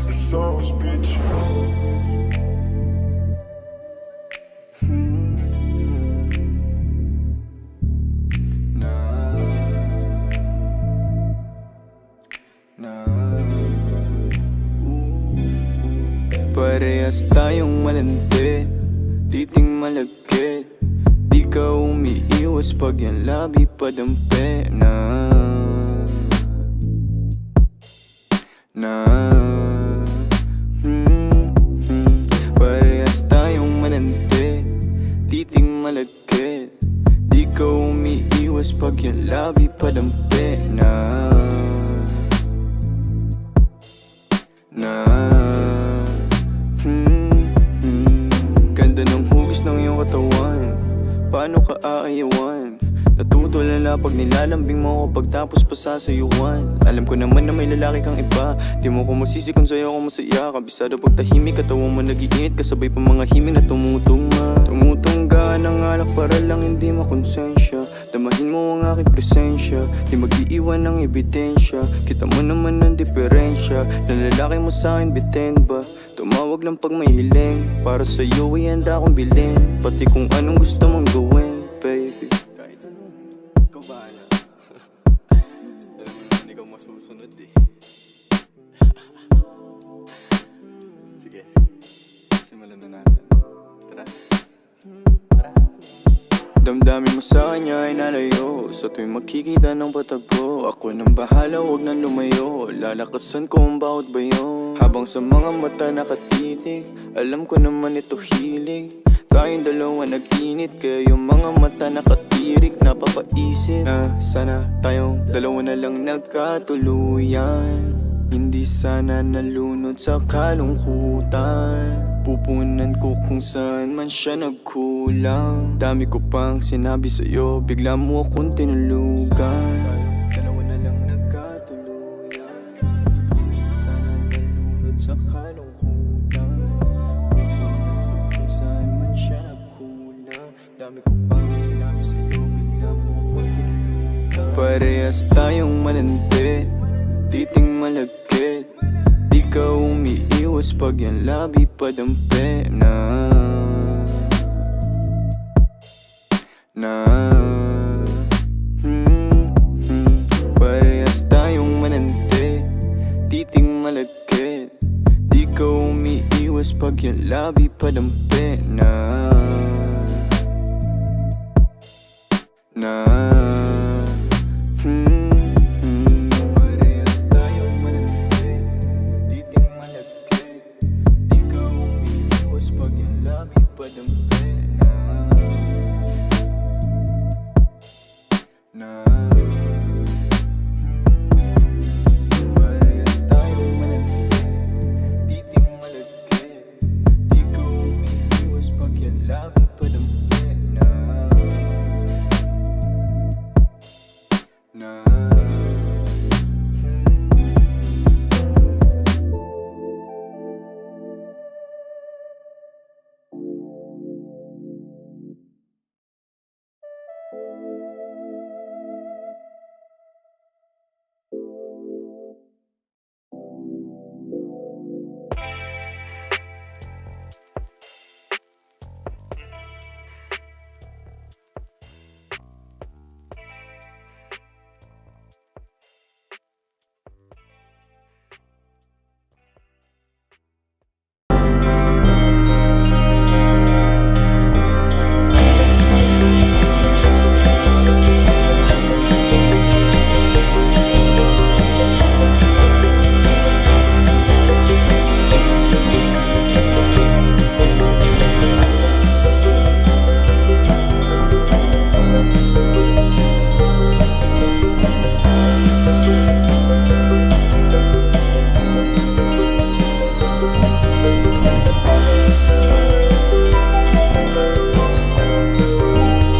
the sauce, bitch. Parehas tayong malandi, titing malagkit. Di ka umiiwas pag yung labi padampi Parehas tayong malandi, titing malagkit. Di ka umiiwas pag yung labi padampi Ganda ng hugis ng iyong katawan, paano ka aayawan? Natutulala pag nilalambing mo ako pagtapos pa sasayuan. Alam ko naman na may lalaki kang iba, di mo ko masisi kung sa'yo ako masaya. Kabisado pag tahimik, katawa mo nag-iinit, kasabay pa mga himig na tumutungga ng alak para lang hindi makonsensya. Damahin mo ang aking presensya, di mag-iiwan ng ebidensya. Kita mo naman ang diferensya, ng lalaki mo sa'kin bitin ba? Tumawag lang pag may hiling, para sa'yo ay handa akong bilhin. Pati kung anong gusto mong gawin, baby. Kahit anong, ikaw bahala. Alam mo naman ikaw masusunod eh. Sige, simulan na natin. Tara. Damdamin mo sa kanya ay nalayo, sa tuwing makikita ng patago. Ako nang bahala, huwag nang lumayo, lalakasan ko ang bawat bayo. Habang sa mga mata nakatitig, alam ko naman ito hilig. Tayong dalawa nag-init, kaya yung mga mata nakatirik. Napapaisip na sana tayong dalawa na lang nagkatuluyan. Hindi sana nalunod sa kalungkutan. Pupunan ko kung saan man siya nagkulang. Dami ko pang sinabi sa'yo, bigla mo akong tinulugan. Dalawa na lang nagkatuluyan. Hindi sana nalunod sa kalungkutan. Pupunan ko kung saan man siya nagkulang. Dami ko pang sinabi sa'yo, bigla mo akong tinulugan. Parehas tayong malandi, titing malagkit. Di ka umiiwas pag yung labi padampi Parehas tayong mananti, titing malagkit. Di ka umiiwas pag yung labi padampi